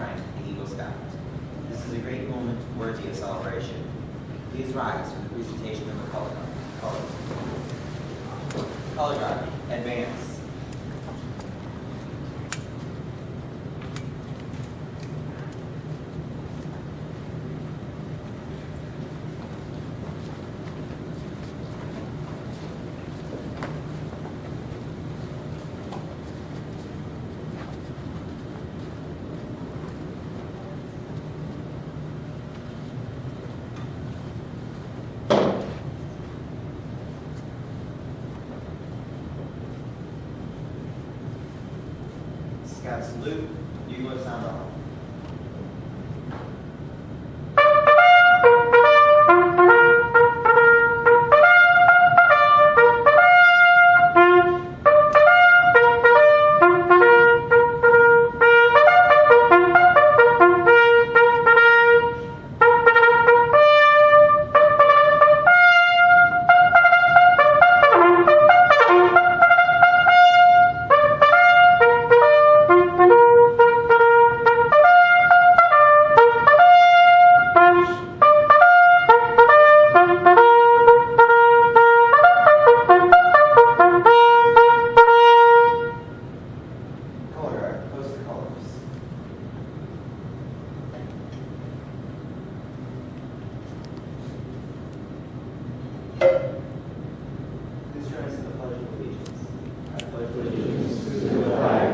rank, the Eagle Scout. This is a great moment worthy of celebration. Please rise for the presentation of the colors. Color guard, advance. Scout salute, bugle sound off. Please join us in the Pledge of Allegiance. I pledge allegiance to the flag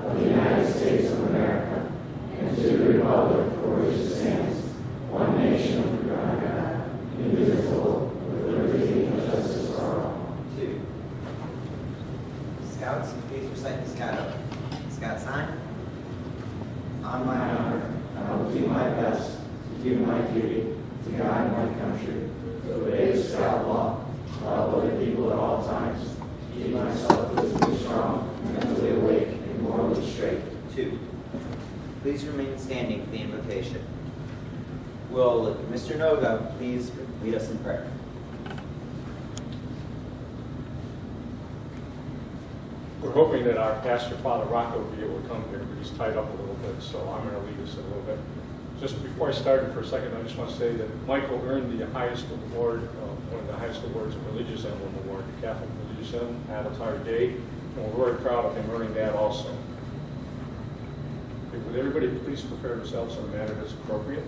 of the United States of America and to the republic for which it stands, one nation under God, indivisible, with liberty and justice for all. 2. Scouts, please recite the Scout Oath. Scout sign. On my honor, I will do my best to do my duty to guide my country, to obey the Scout law, love other people at all times, keep myself physically strong, mentally awake, and morally straight. 2. Please remain standing for the invocation. Will Mr. Noga please lead us in prayer? We're hoping that our pastor, Father Rocco, will be able to come here, but he's tied up a little bit, so I'm going to lead us a little bit. Just before I start for a second, I just want to say that Michael earned the highest award, one of the highest awards, a Religious Emblem Award, the Catholic Religious Emblem, Avatar Day, and we're very proud of him earning that also. Would everybody please prepare themselves in a manner that's appropriate?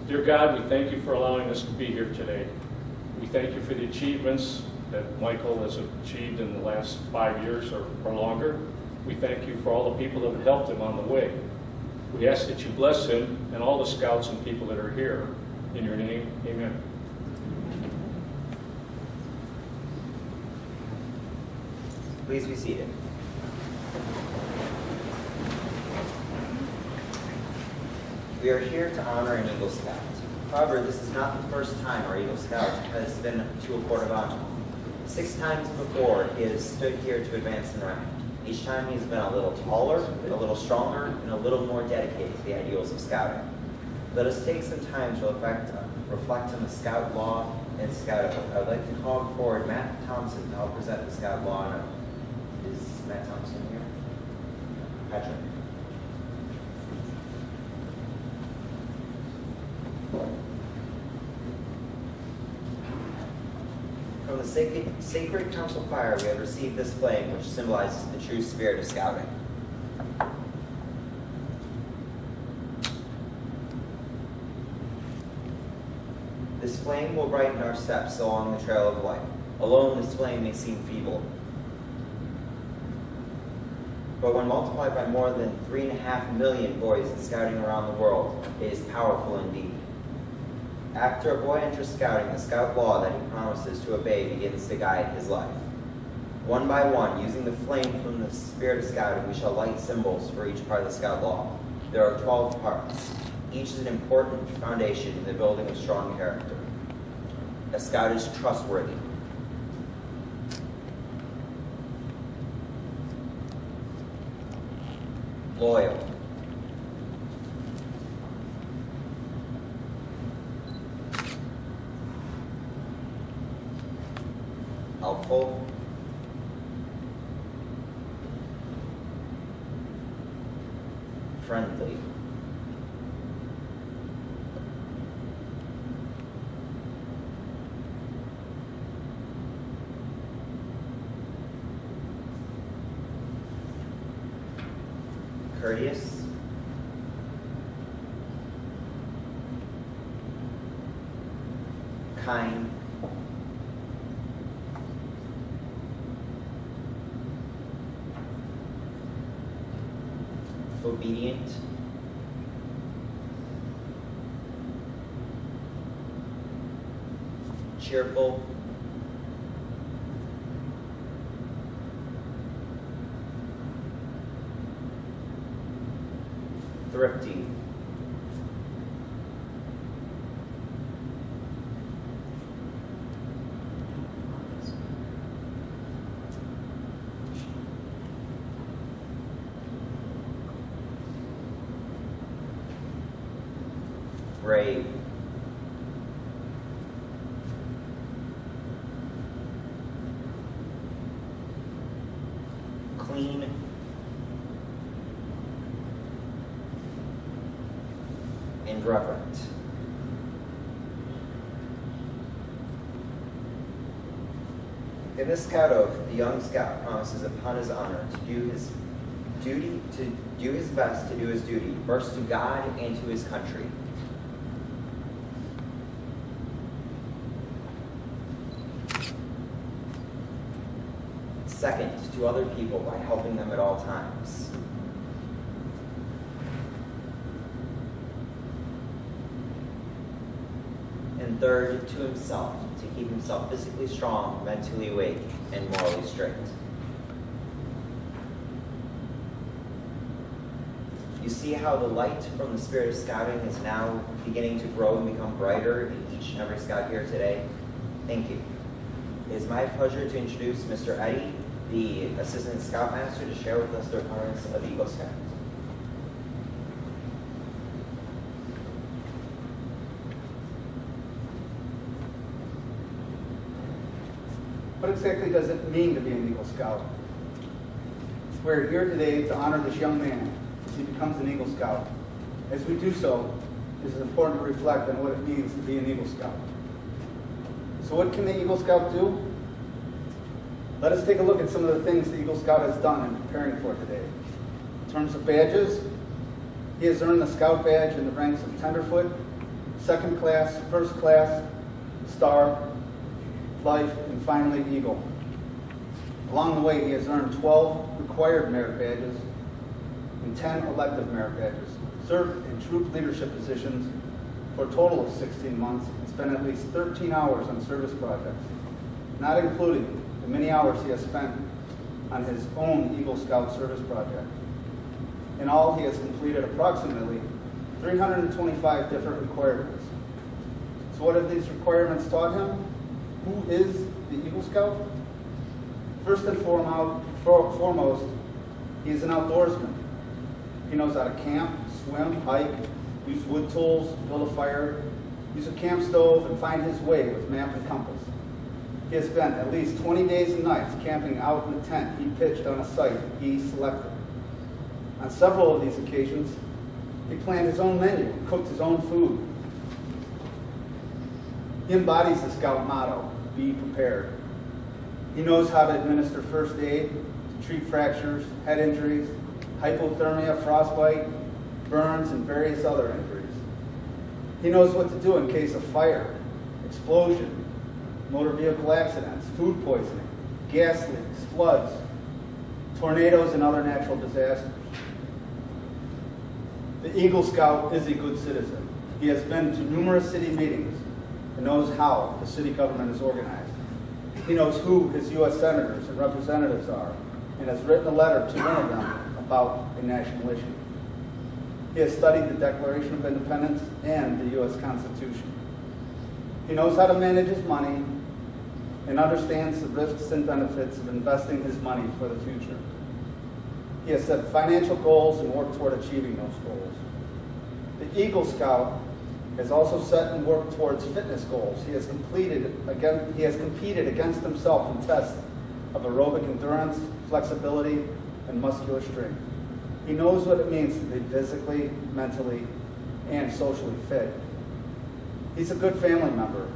Dear God, we thank you for allowing us to be here today. We thank you for the achievements that Michael has achieved in the last 5 years or longer. We thank you for all the people that have helped him on the way. We ask that you bless him and all the scouts and people that are here. In your name, amen. Please be seated. We are here to honor an Eagle Scout. However, this is not the first time our Eagle Scout has been to a court of honor. 6 times before, he has stood here to advance in rank. Each time he's been a little taller, a little stronger, and a little more dedicated to the ideals of scouting. Let us take some time to reflect on the Scout Law and Scout Oath. I would like to call forward Matt Thompson to help present the Scout Law and Oath. Is Matt Thompson here? Patrick. From the sacred council fire, we have received this flame, which symbolizes the true spirit of scouting. This flame will brighten our steps along the trail of life. Alone, this flame may seem feeble, but when multiplied by more than 3.5 million boys in scouting around the world, it is powerful indeed. After a boy enters scouting, the Scout Law that he promises to obey begins to guide his life. One by one, using the flame from the spirit of scouting, we shall light symbols for each part of the Scout Law. There are 12 parts. Each is an important foundation in the building of strong character. A Scout is trustworthy. Loyal. Helpful. friendly. Courteous. Kind. Obedient. Cheerful. Thrifty. Brave. Clean. And reverent. In this scout oath, the young scout promises upon his honor to do his best to do his duty, first to God and to his country. Second, to other people by helping them at all times. And third, to himself, to keep himself physically strong, mentally awake, and morally straight. You see how the light from the spirit of scouting is now beginning to grow and become brighter in each and every scout here today? Thank you. It is my pleasure to introduce Mr. Eddie, the Assistant Scoutmaster, to share with us the requirements of Eagle Scout. What exactly does it mean to be an Eagle Scout? We're here today to honor this young man as he becomes an Eagle Scout. As we do so, it is important to reflect on what it means to be an Eagle Scout. So what can the Eagle Scout do? Let us take a look at some of the things the Eagle Scout has done in preparing for today. In terms of badges, he has earned the Scout badge in the ranks of Tenderfoot, Second Class, First Class, Star, Life, and finally Eagle. Along the way, he has earned 12 required merit badges and 10 elective merit badges, served in troop leadership positions for a total of 16 months, and spent at least 13 hours on service projects, not including the many hours he has spent on his own Eagle Scout service project. In all, he has completed approximately 325 different requirements. So what have these requirements taught him? Who is the Eagle Scout? First and foremost, he is an outdoorsman. He knows how to camp, swim, hike, use wood tools, build a fire, use a camp stove, and find his way with map and compass. He has spent at least 20 days and nights camping out in the tent he pitched on a site he selected. On several of these occasions, he planned his own menu and cooked his own food. He embodies the Scout motto, be prepared. He knows how to administer first aid, to treat fractures, head injuries, hypothermia, frostbite, burns, and various other injuries. He knows what to do in case of fire, explosion, motor vehicle accidents, food poisoning, gas leaks, floods, tornadoes, and other natural disasters. The Eagle Scout is a good citizen. He has been to numerous city meetings and knows how the city government is organized. He knows who his U.S. senators and representatives are and has written a letter to one of them about a national issue. He has studied the Declaration of Independence and the U.S. Constitution. He knows how to manage his money and understands the risks and benefits of investing his money for the future. He has set financial goals and worked toward achieving those goals. The Eagle Scout has also set and worked towards fitness goals. He has competed against himself in tests of aerobic endurance, flexibility, and muscular strength. He knows what it means to be physically, mentally, and socially fit. He's a good family member.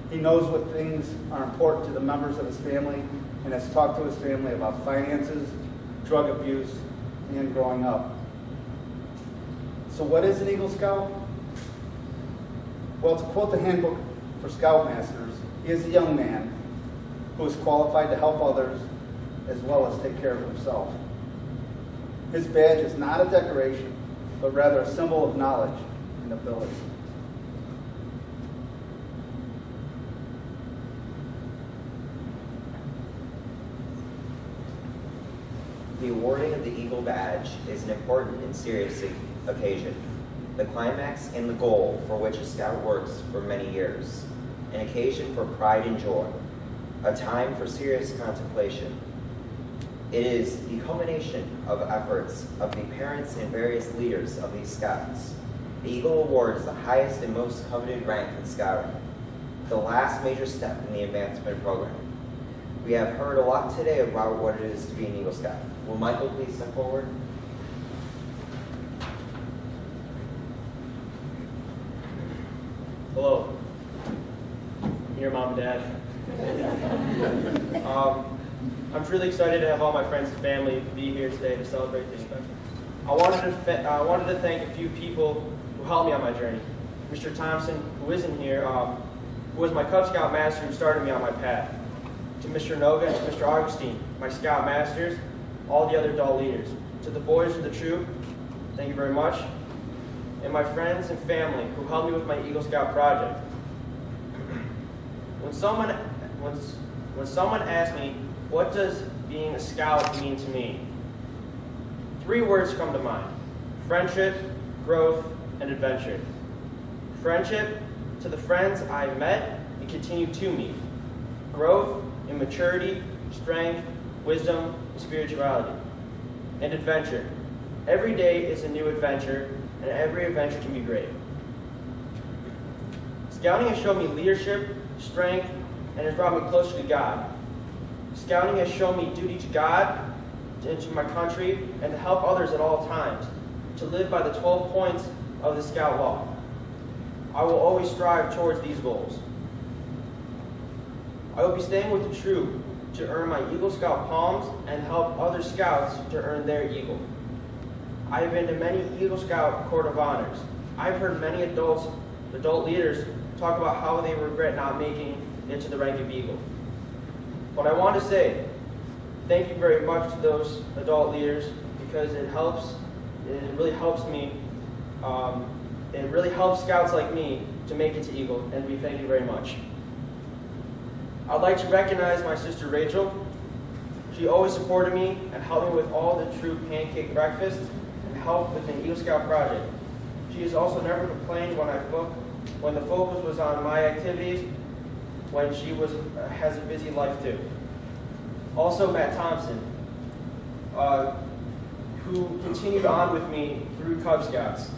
He knows what things are important to the members of his family and has talked to his family about finances, drug abuse, and growing up. So what is an Eagle Scout? Well, to quote the handbook for Scoutmasters, he is a young man who is qualified to help others as well as take care of himself. His badge is not a decoration, but rather a symbol of knowledge and ability. The awarding of the Eagle Badge is an important and serious occasion, the climax and the goal for which a Scout works for many years, an occasion for pride and joy, a time for serious contemplation. It is the culmination of efforts of the parents and various leaders of these Scouts. The Eagle Award is the highest and most coveted rank in Scouting, the last major step in the advancement program. We have heard a lot today about what it is to be an Eagle Scout. Will Michael please step forward? Hello. Your mom and dad. I'm truly excited to have all my friends and family be here today to celebrate this event. I wanted to thank a few people who helped me on my journey. Mr. Thompson, who isn't here, who was my Cub Scout master who started me on my path. To Mr. Noga and to Mr. Augustine, my Scout masters, all the other adult leaders. To the boys of the troop, thank you very much. And my friends and family who helped me with my Eagle Scout project. When someone asks me, what does being a Scout mean to me? 3 words come to mind: friendship, growth, and adventure. Friendship to the friends I met and continue to meet. Growth in maturity, strength, wisdom, and spirituality. And adventure. Every day is a new adventure, and every adventure can be great. Scouting has shown me leadership, strength, and has brought me closer to God. Scouting has shown me duty to God and to my country, and to help others at all times, to live by the 12 points of the Scout Law. I will always strive towards these goals. I will be staying with the troop to earn my Eagle Scout palms and help other Scouts to earn their Eagle. I have been to many Eagle Scout Court of Honors. I've heard many adult leaders talk about how they regret not making it to the rank of Eagle. But I want to say thank you very much to those adult leaders, because it really helps me, it really helps Scouts like me to make it to Eagle, and we thank you very much. I'd like to recognize my sister Rachel. She always supported me and helped me with all the troop pancake breakfast and helped with the Eagle Scout project. She has also never complained when the focus was on my activities, when she has a busy life too. Also Matt Thompson, who continued on with me through Cub Scouts.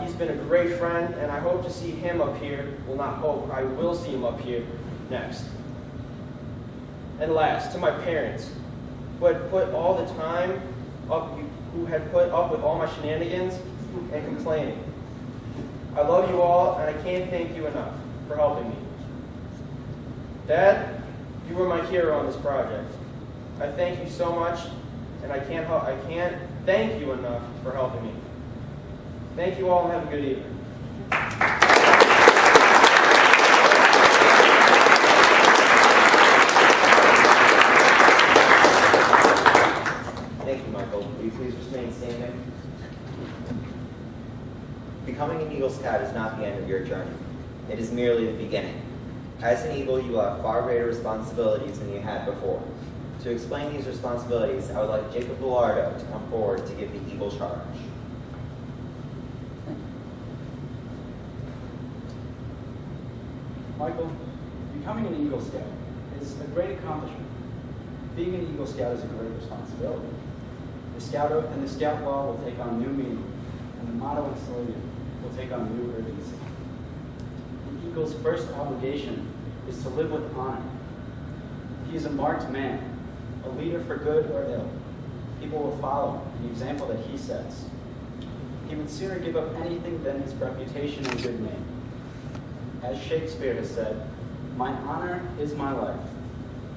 He's been a great friend, and I hope to see him up here. Well, not hope, I will see him up here next. And last, to my parents, who had put all the time up, who had put up with all my shenanigans and complaining. I love you all, and I can't thank you enough for helping me. Dad, you were my hero on this project. I thank you so much, and I can't thank you enough for helping me. Thank you all, and have a good evening. Thank you, Michael. Will you please remain standing? Becoming an Eagle Scout is not the end of your journey. It is merely the beginning. As an Eagle, you will have far greater responsibilities than you had before. To explain these responsibilities, I would like Jacob Villardo to come forward to give the Eagle charge. Michael, becoming an Eagle Scout is a great accomplishment. Being an Eagle Scout is a great responsibility. The Scout Oath and the Scout Law will take on new meaning, and the motto and slogan will take on new urgency. The Eagle's first obligation is to live with honor. He is a marked man, a leader for good or ill. People will follow the example that he sets. He would sooner give up anything than his reputation and good name. As Shakespeare has said, "My honor is my life.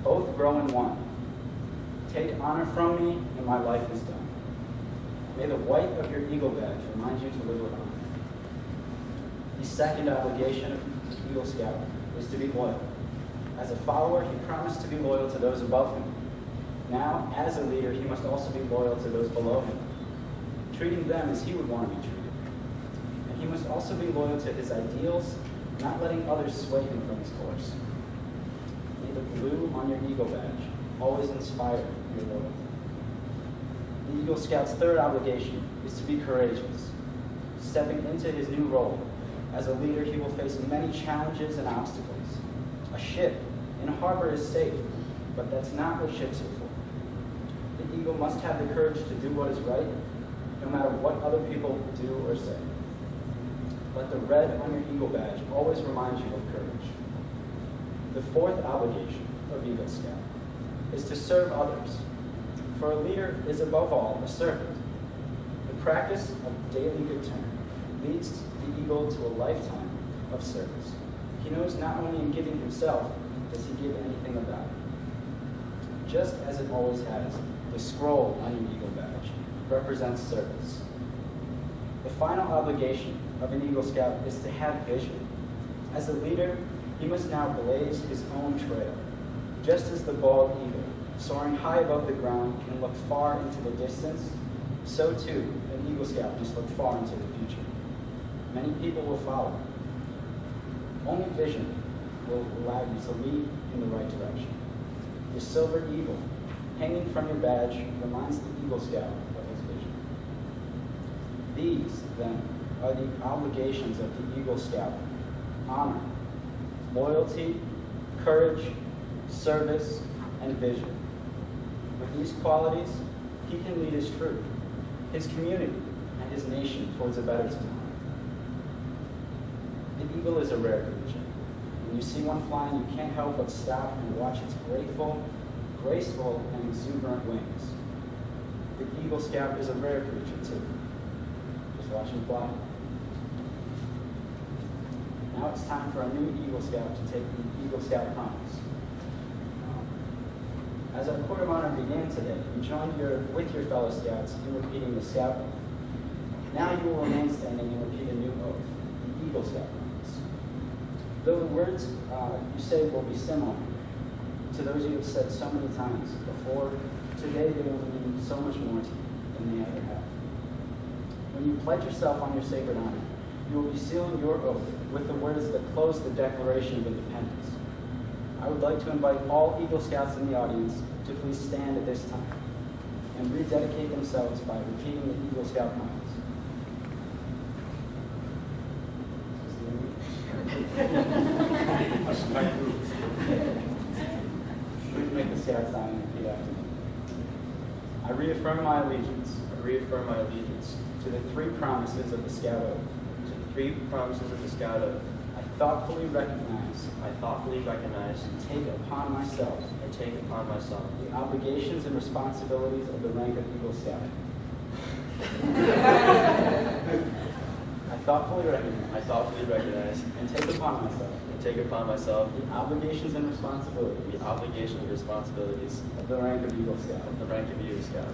Both grow in one. Take honor from me, and my life is done." May the white of your eagle badge remind you to live with honor. The second obligation of the Eagle Scout is to be loyal. As a follower, he promised to be loyal to those above him. Now, as a leader, he must also be loyal to those below him, treating them as he would want to be treated. And he must also be loyal to his ideals, not letting others sway him from his course. May the blue on your eagle badge always inspire your loyalty. The Eagle Scout's third obligation is to be courageous. Stepping into his new role, as a leader, he will face many challenges and obstacles. A ship in a harbor is safe, but that's not what ships are for. The eagle must have the courage to do what is right, no matter what other people do or say. Let the red on your eagle badge always remind you of courage. The fourth obligation of Eagle Scout is to serve others. For a leader is above all a servant. The practice of daily good turn leads the eagle to a lifetime of service. He knows not only in giving himself does he give anything of value. Just as it always has, the scroll on your eagle badge represents service. The final obligation of an Eagle Scout is to have vision. As a leader, he must now blaze his own trail. Just as the bald eagle, soaring high above the ground, can look far into the distance, so too an Eagle Scout must look far into the future. Many people will follow. Only vision will allow you to lead in the right direction. Your silver eagle, hanging from your badge, reminds the Eagle Scout of his vision. These, then, are the obligations of the Eagle Scout: honor, loyalty, courage, service, and vision. With these qualities, he can lead his troop, his community, and his nation towards a better tomorrow. The eagle is a rare creature. When you see one flying, you can't help but stop and watch its graceful, and exuberant wings. The Eagle Scout is a rare creature, too. Just watch him fly. Now it's time for a new Eagle Scout to take the Eagle Scout promise. As our Court of Honor began today, you joined with your fellow Scouts in repeating the Scout Oath. Now you will remain standing and repeat a new oath, the Eagle Scout promise. Though the words you say will be similar to those you have said so many times before, today they will mean so much more to you than they ever have. When you pledge yourself on your sacred honor, you will be sealing your oath with the words that close the Declaration of Independence. I would like to invite all Eagle Scouts in the audience to please stand at this time and rededicate themselves by repeating the Eagle Scout promise. Make the Scouts sign and repeat after me. I reaffirm my allegiance. I reaffirm my allegiance To the three promises of the Scout Oath. to the three promises of the Scout Oath. I thoughtfully recognize I thoughtfully recognize and take upon myself and take upon myself the obligations and responsibilities of the rank of Eagle Scout. I thoughtfully recognize and take upon myself take upon myself the obligations and responsibilities the obligations and responsibilities of the rank of Eagle Scout. of the rank of Eagle Scout.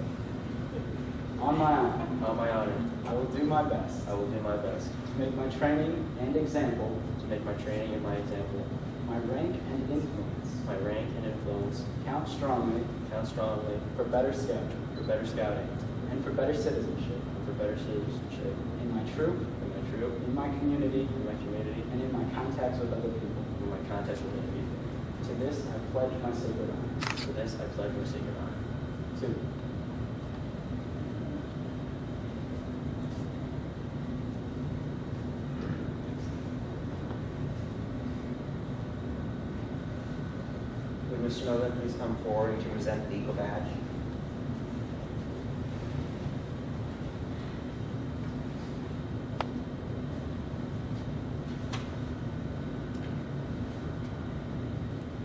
On my honor, On my honor, I will do my best I will do my best to make my training and example, to make my training and my example, my rank and influence my rank and influence count strongly count strongly for better scouting for better scouting and for better citizenship and for better citizenship in my troop, in my troop, in my community, in my community, and in my contacts with other people. and in my contact with other people. To this, I pledge my sacred honor. For this, I pledge my sacred honor. 2. Would Mr. Nolan please come forward to present the Eagle Badge?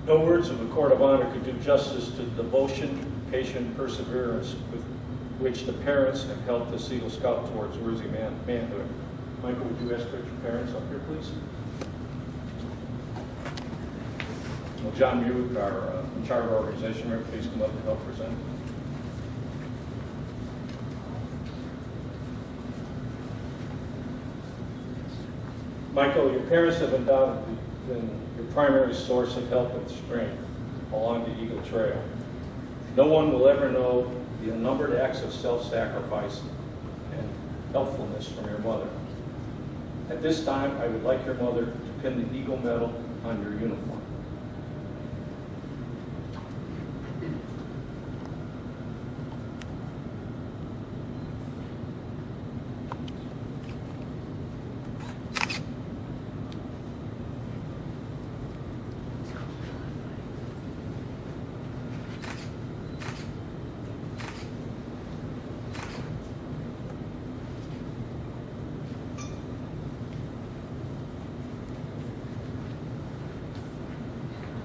No words of the Court of Honor could do justice to the devotion, patient perseverance with which the parents have helped this Eagle Scout towards worthy manhood. Michael, would you escort your parents up here, please? Well, John Muick, our in charge of our organization, here, please come up and help present. Michael, your parents have undoubtedly been your primary source of help and strength along the Eagle Trail. No one will ever know the unnumbered acts of self-sacrifice and helpfulness from your mother. At this time, I would like your mother to pin the Eagle Medal on your uniform.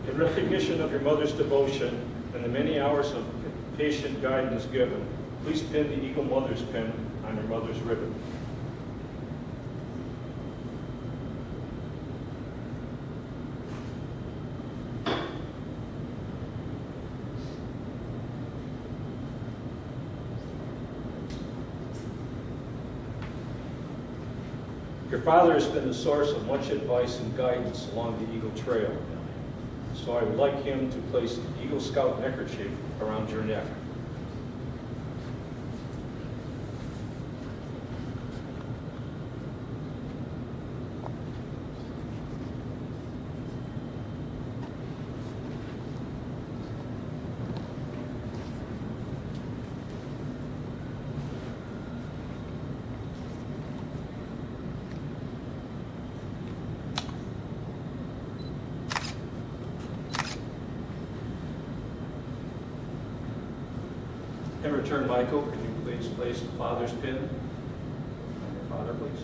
In recognition of your mother's devotion and the many hours of patient guidance given, please pin the Eagle Mother's pin on your mother's ribbon. Your father has been the source of much advice and guidance along the Eagle Trail. So I would like him to place the Eagle Scout neckerchief around your neck. In return, Michael, could you please place the father's pin on your father, please?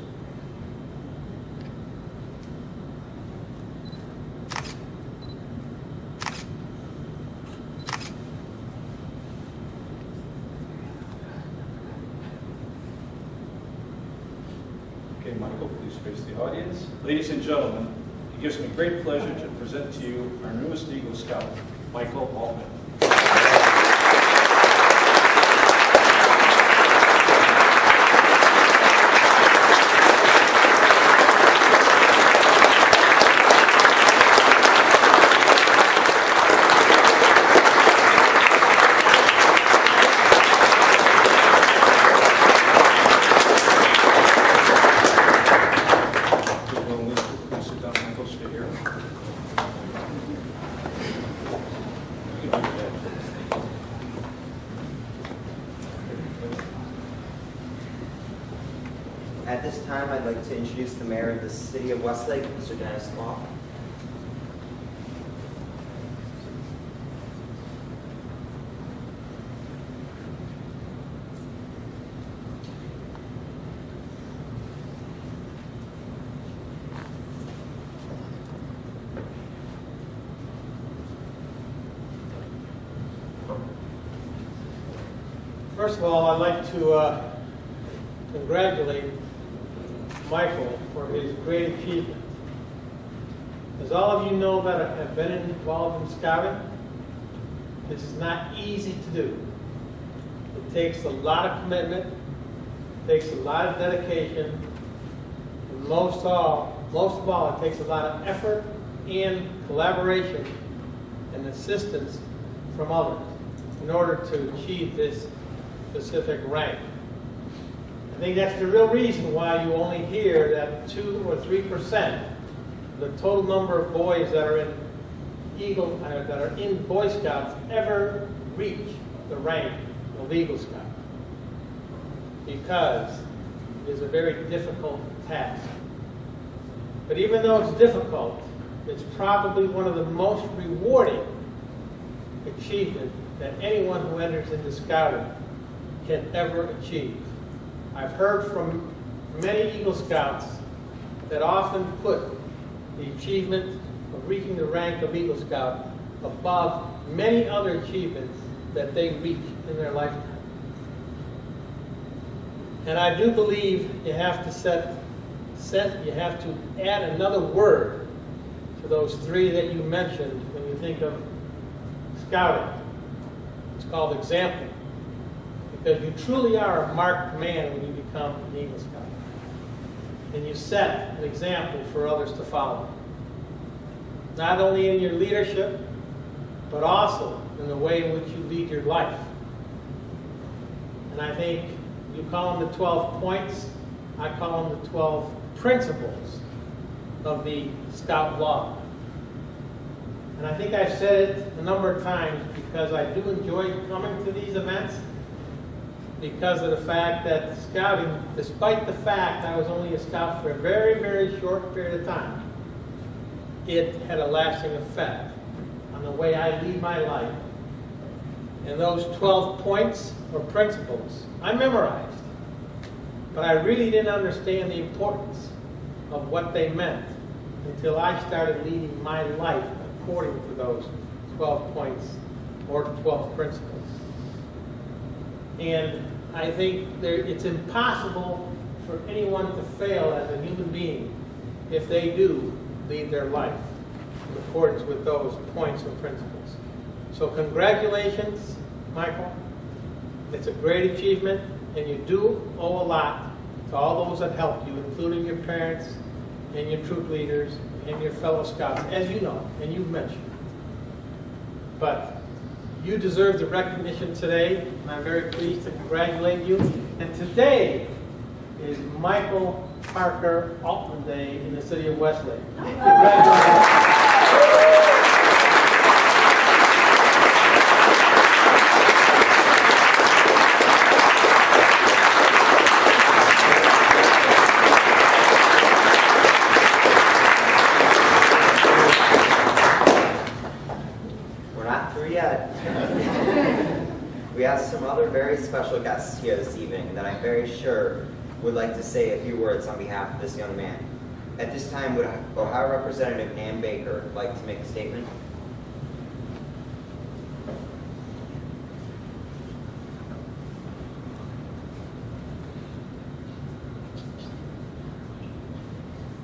Okay, Michael, please face the audience. Ladies and gentlemen, it gives me great pleasure to present to you our newest Eagle Scout, Michael Altman. At this time, I'd like to introduce the mayor of the city of Westlake, Mr. Dennis Law. First of all, I'd like to congratulate Michael for his great achievement. As all of you know that have been involved in scouting, this is not easy to do. It takes a lot of commitment, it takes a lot of dedication, and most of all, it takes a lot of effort and collaboration and assistance from others in order to achieve this specific rank. I think that's the real reason why you only hear that 2 or 3% of the total number of boys that are in Boy Scouts ever reach the rank of Eagle Scout, because it is a very difficult task. But even though it's difficult, it's probably one of the most rewarding achievements that anyone who enters into scouting can ever achieve. I've heard from many Eagle Scouts that often put the achievement of reaching the rank of Eagle Scout above many other achievements that they reach in their lifetime. And I do believe you have to you have to add another word to those three that you mentioned when you think of scouting. It's called example. Because you truly are a marked man when you become an Eagle Scout. And you set an example for others to follow. Not only in your leadership, but also in the way in which you lead your life. And I think you call them the 12 points, I call them the 12 principles of the Scout law. And I think I've said it a number of times because I do enjoy coming to these events because of the fact that scouting, despite the fact I was only a scout for a very, very short period of time, it had a lasting effect on the way I lead my life. And those 12 points or principles I memorized, but I really didn't understand the importance of what they meant until I started leading my life according to those 12 points or 12 principles. And I think it's impossible for anyone to fail as a human being if they do lead their life in accordance with those points and principles. So congratulations, Michael. It's a great achievement, and you do owe a lot to all those that helped you, including your parents and your troop leaders and your fellow scouts, as you know, and you've mentioned. But you deserve the recognition today, and I'm very pleased to congratulate you. And today is Michael Parker Altman Day in the city of Westlake. Congratulations. We have some other very special guests here this evening that I'm very sure would like to say a few words on behalf of this young man. At this time, would Ohio Representative Ann Baker like to make a statement?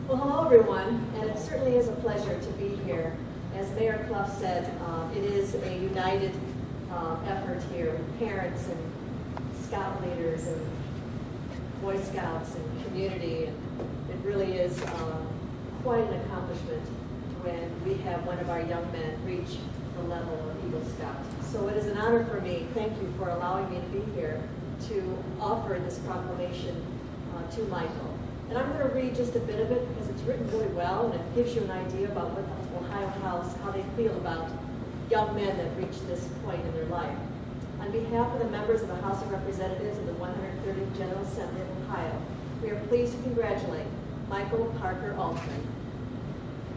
Well, hello everyone, and it certainly is a pleasure to be here. As Mayor Clough said, it is a united effort here with parents and scout leaders and Boy Scouts and community. And it really is quite an accomplishment when we have one of our young men reach the level of Eagle Scout. So it is an honor for me. Thank you for allowing me to be here to offer this proclamation to Michael. And I'm going to read just a bit of it because it's written really well and it gives you an idea about what the Ohio House, how they feel about young men that reach this point in their life. On behalf of the members of the House of Representatives of the 130th General Assembly of Ohio, we are pleased to congratulate Michael Parker Altman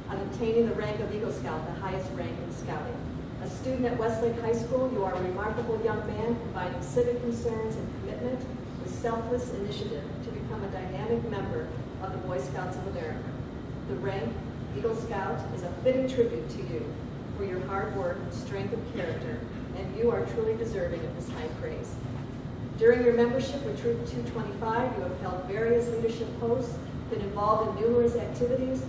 on obtaining the rank of Eagle Scout, the highest rank in scouting. A student at Westlake High School, you are a remarkable young man combining civic concerns and commitment with selfless initiative to become a dynamic member of the Boy Scouts of America. The rank Eagle Scout is a fitting tribute to you for your hard work and strength of character, and you are truly deserving of this high praise. During your membership with Troop 225, you have held various leadership posts, been involved in numerous activities,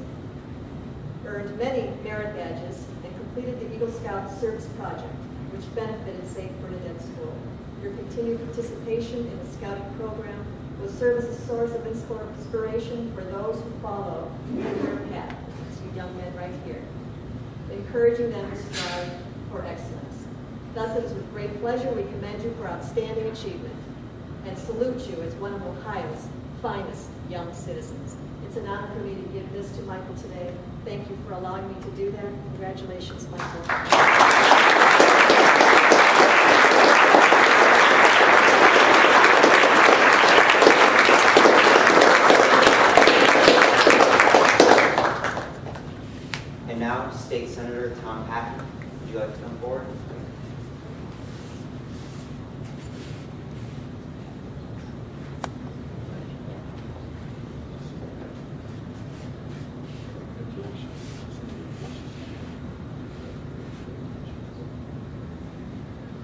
earned many merit badges, and completed the Eagle Scout Service Project, which benefited St. Bernadette School. Your continued participation in the Scouting program will serve as a source of inspiration for those who follow your path. It's you young men right here, encouraging them to strive for excellence. Thus, it is with great pleasure we commend you for outstanding achievement and salute you as one of Ohio's finest young citizens. It's an honor for me to give this to Michael today. Thank you for allowing me to do that. Congratulations, Michael. And now, State Senator Tom Patton, would you like to come forward?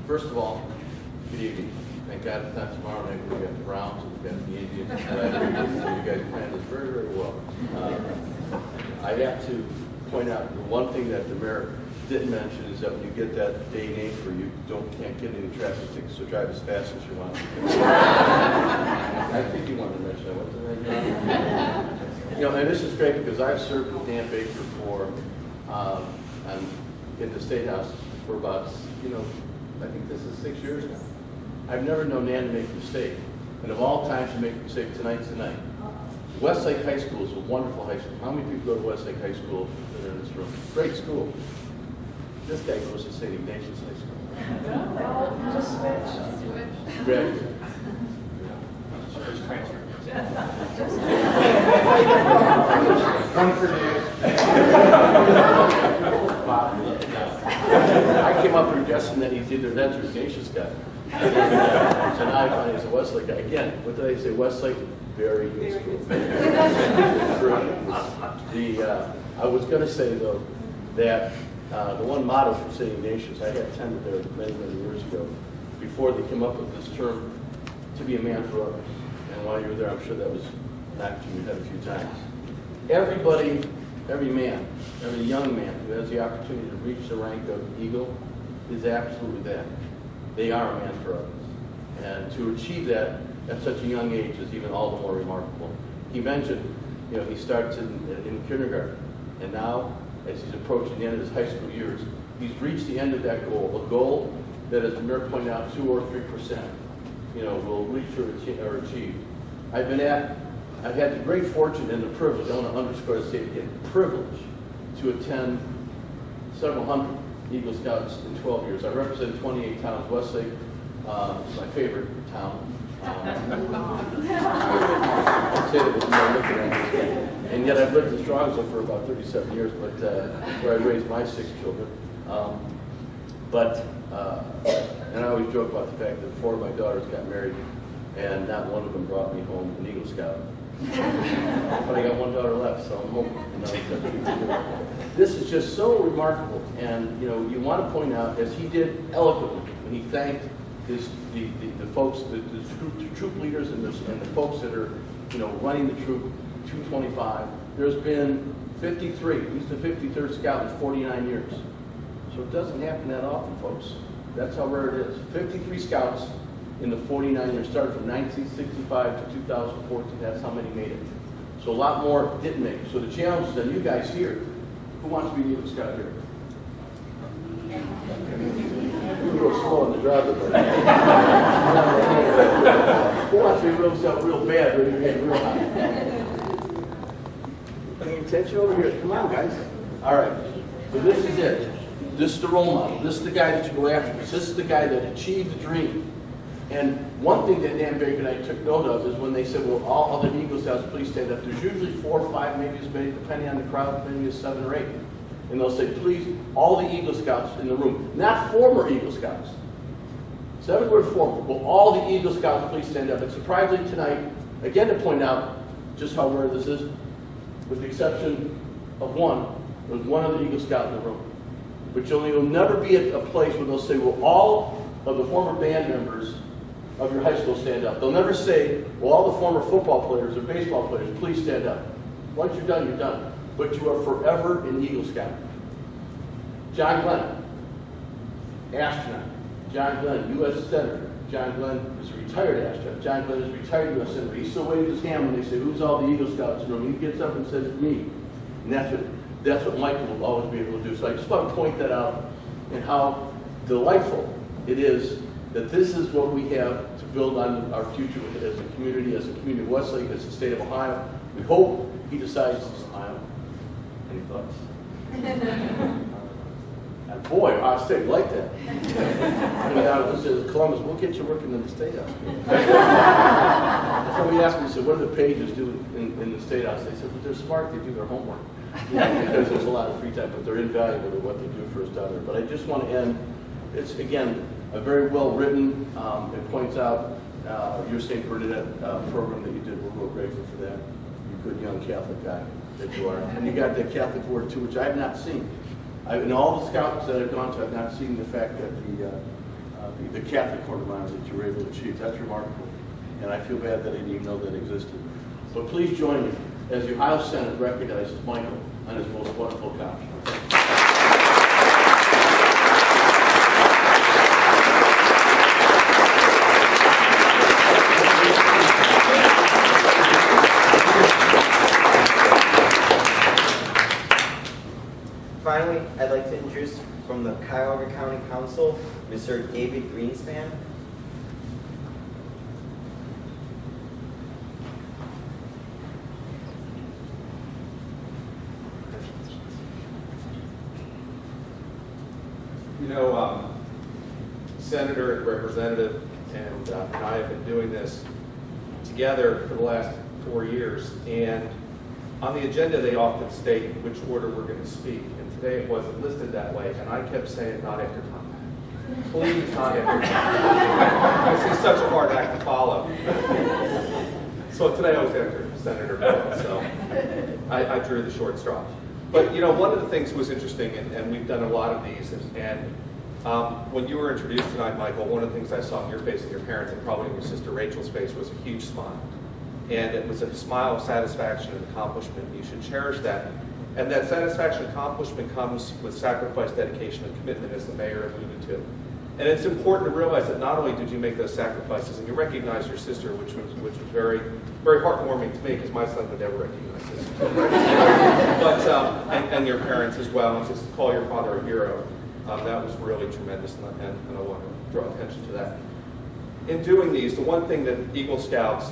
First of all, good evening. Thank God it's not tomorrow night we got the Browns and got the Indians. You guys planned this very, very well. I have to point out, the one thing that the mayor didn't mention is that when you get that day and age where you can't get any traffic tickets, so drive as fast as you want. I think you wanted to mention that, wasn't it? You know, and this is great because I've served with Dan Baker for, I'm in the State House for about, I think this is 6 years now. I've never known Dan to make a mistake. And of all times to make a mistake, tonight's the night. Westlake High School is a wonderful high school. How many people go to Westlake High School that are in this room? Great school. This guy goes to St. Ignatius High School. Just switch. Graduate. So just transfer. Run for Dave. I came up here guessing that he's either an Ignatius guy. So now I find he's a Westlake guy. Again, what did I say? Westlake, very good school. I was going to say, though, that the one motto for St. Ignatius, I had attended there many, many years ago, before they came up with this term, to be a man for others. And while you were there, I'm sure that was knocked in your head a few times. Everybody, every man, every young man who has the opportunity to reach the rank of Eagle is absolutely that. They are a man for others. And to achieve that at such a young age is even all the more remarkable. He mentioned, he starts in kindergarten, and now, as he's approaching the end of his high school years, he's reached the end of that goal, a goal that, as the mayor pointed out, 2 or 3%, will reach or achieve. I've had the great fortune and the privilege, I want to underscore and say it again, privilege to attend several hundred Eagle Scouts in 12 years. I represent 28 towns. Westlake is my favorite town. I say that with no looking at it. And yet I've lived in Strongsville for about 37 years, but where I raised my 6 children. And I always joke about the fact that 4 of my daughters got married, and not one of them brought me home an Eagle Scout. But I got 1 daughter left, so I'm hoping. This is just so remarkable, and you want to point out, as he did eloquently when he thanked the folks, the troop leaders, and the folks that are running the troop 225. There's been 53. He's the 53rd Scout in 49 years, so it doesn't happen that often, folks. That's how rare it is. 53 Scouts in the 49 years, started from 1965 to 2014. That's how many made it. So a lot more didn't make it. So the challenge is on you guys here. Who wants to be an Eagle Scout here? You're real slow on the drive. Who wants to be real Scout real bad, ready to get real high? Paying attention over here. Come on, guys. All right. So this is it. This is the role model. This is the guy that you go after. This is the guy that achieved the dream. And one thing that Dan Baker and I took note of is when they said, well, all other Eagle Scouts, please stand up. There's usually 4 or 5, maybe as many, depending on the crowd, maybe as 7 or 8. And they'll say, please, all the Eagle Scouts in the room, not former Eagle Scouts. 7 were former. Will all the Eagle Scouts please stand up? And surprisingly tonight, again to point out just how rare this is, with the exception of one, there's one other Eagle Scout in the room. But you'll never be at a place where they'll say, well, all of the former band members of your high school stand up. They'll never say, well, all the former football players or baseball players, please stand up. Once you're done, you're done. But you are forever an Eagle Scout. John Glenn, astronaut. John Glenn, U.S. Senator. John Glenn is a retired astronaut. John Glenn is a retired U.S. Senator. He still waves his hand when they say, who's all the Eagle Scouts in the room? He gets up and says, it's me. And that's what Michael will always be able to do. So I just want to point that out and how delightful it is that this is what we have to build on our future as a community of Westlake, as the state of Ohio. We hope he decides to smile. Any thoughts? And boy, Ohio State like that. Coming out of this Columbus, we'll get you working in the State House. Somebody asked me, said, what do the pages do in the State House? They said, well, they're smart, they do their homework. Because there's a lot of free time, but they're invaluable to what they do for us down there. But I just want to end, it's again, a very well written, it points out your St. Bernadette program that you did. We're real grateful for that. You good young Catholic guy that you are. And you got that Catholic word too, which I have not seen. In all the scouts that I've gone to, I've not seen the fact that the Catholic court of honor that you were able to achieve. That's remarkable. and I feel bad that I didn't even know that existed. But please join me as the Ohio Senate recognizes Michael on his most wonderful accomplishment. Finally, I'd like to introduce from the Cuyahoga County Council, Mr. David Greenspan. You know, Senator and Representative and I have been doing this together for the last 4 years, and on the agenda they often state which order we're going to speak, and today it wasn't listed that way, and I kept saying not after Tom. Please not after Tom. This is such a hard act to follow. So today I was after Senator Bill, so I drew the short straw. But you know, one of the things was interesting, and we've done a lot of these, and when you were introduced tonight, Michael, one of the things I saw in your face and your parents, and probably in your sister Rachel's face, was a huge smile. And it was a smile of satisfaction and accomplishment. You should cherish that. And that satisfaction and accomplishment comes with sacrifice, dedication, and commitment, as the mayor alluded to. And it's important to realize that not only did you make those sacrifices, and you recognize your sister, which was very, very heartwarming to me, because my son would never recognize his sister. But and your parents as well, and just to call your father a hero, that was really tremendous, and I want to draw attention to that. In doing these, the one thing that Eagle Scouts,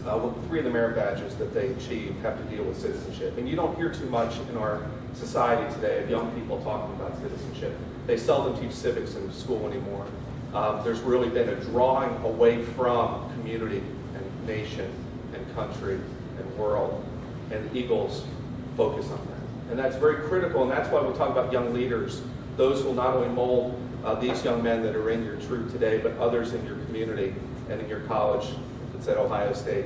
well, 3 of the merit badges that they achieve have to deal with citizenship. And you don't hear too much in our society today of young people talking about citizenship. They seldom teach civics in school anymore. There's really been a drawing away from community and nation and country and world, and the Eagles focus on that. And that's very critical, and that's why we talk about young leaders. Those will not only mold these young men that are in your troop today, but others in your community and in your college, if it's at Ohio State.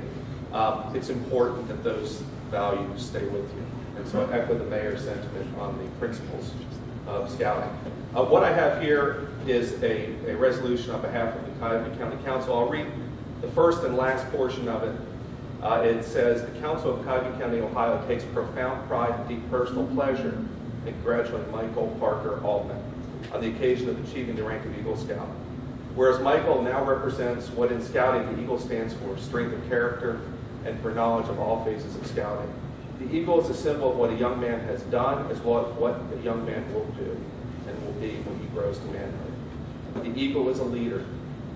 It's important that those values stay with you. And so I echo the mayor's sentiment on the principles of scouting. What I have here is a resolution on behalf of the Cuyahoga County Council. I'll read the first and last portion of it. It says, the Council of Cuyahoga County, Ohio takes profound pride and deep personal pleasure in congratulating Michael Parker Altman on the occasion of achieving the rank of Eagle Scout. Whereas Michael now represents what in scouting the Eagle stands for, strength of character and for knowledge of all phases of scouting. The Eagle is a symbol of what a young man has done as well as what a young man will do and will be when he grows to manhood. The Eagle is a leader.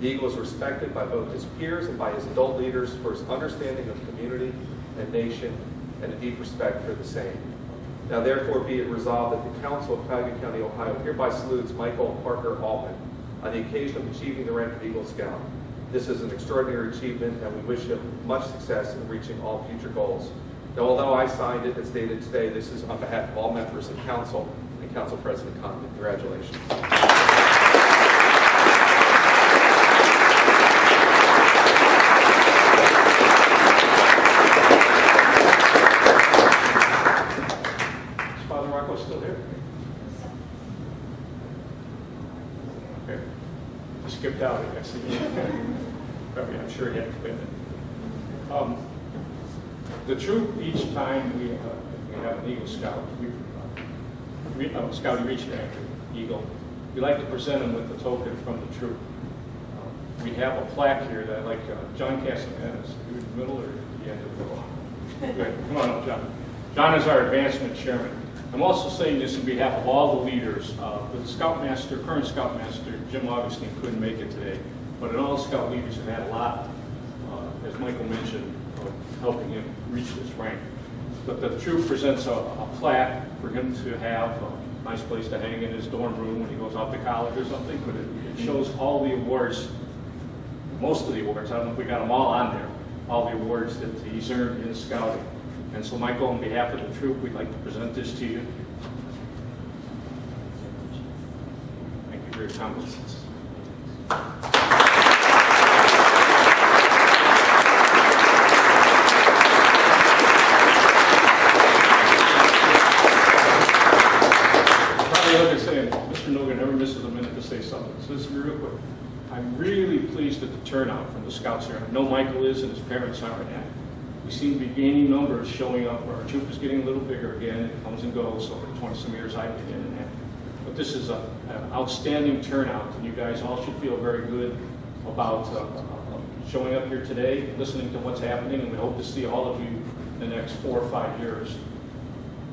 The Eagle is respected by both his peers and by his adult leaders for his understanding of community and nation and a deep respect for the same. Now therefore be it resolved that the Council of Cuyahoga County, Ohio hereby salutes Michael Parker Altman on the occasion of achieving the rank of Eagle Scout. This is an extraordinary achievement, and we wish him much success in reaching all future goals. Now, although I signed it and stated today, this is on behalf of all members of Council and Council President Condon. Congratulations. Is Father Rocco still here? Okay. He skipped out, I guess. Probably, I'm sure he had commitment. The troop, each time we have an Eagle Scout, Scouting reaching after Eagle, we like to present them with a token from the troop. We have a plaque here that I'd like John Castaman, is you in the middle or at the end of the middle? Good. Come on up, John. John is our advancement chairman. I'm also saying this on behalf of all the leaders. The Scoutmaster, current Scoutmaster, Jim Augustine, couldn't make it today, but in all Scout leaders have had a lot, as Michael mentioned, of helping him reach this rank. But the troop presents a plaque for him to have a nice place to hang in his dorm room when he goes off to college or something, but it shows all the awards, most of the awards, I don't know if we got them all on there, all the awards that he's earned in scouting. And so Michael, on behalf of the troop, we'd like to present this to you. Thank you for your accomplishments. Mr. Nogan never misses a minute to say something. So this is real quick. I'm really pleased pleased at the turnout from the scouts here. I know Michael is and his parents are, and we seem to be gaining numbers showing up. Our troop is getting a little bigger again. It comes and goes over the 20-some years I've been in that. But this is an outstanding turnout, and you guys all should feel very good about showing up here today, listening to what's happening, and we hope to see all of you in the next 4 or 5 years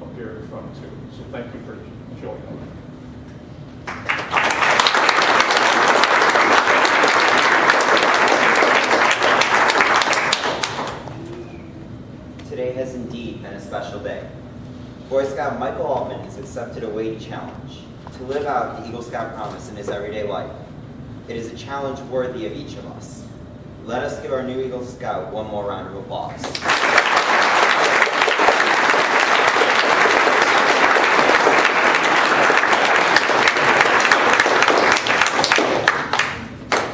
up here in front too. So thank you for showing up. Today has indeed been a special day. Boy Scout Michael Altman has accepted a weighty challenge to live out the Eagle Scout promise in his everyday life. It is a challenge worthy of each of us. Let us give our new Eagle Scout one more round of applause.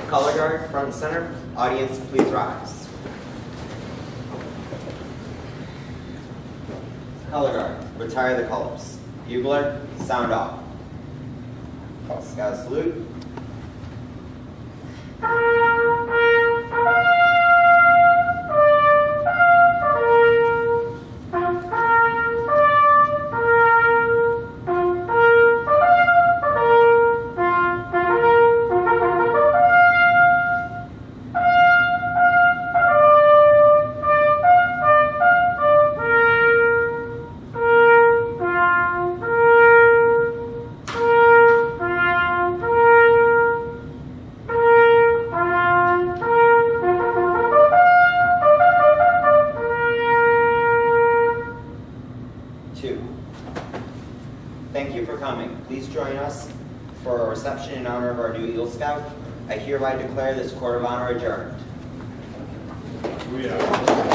Color guard, front and center. Audience, please rise. Color guard, retire the colors. Bugler, sound off. Scout salute. Thank you for coming. Please join us for a reception in honor of our new Eagle Scout. I hereby declare this Court of Honor adjourned. We are.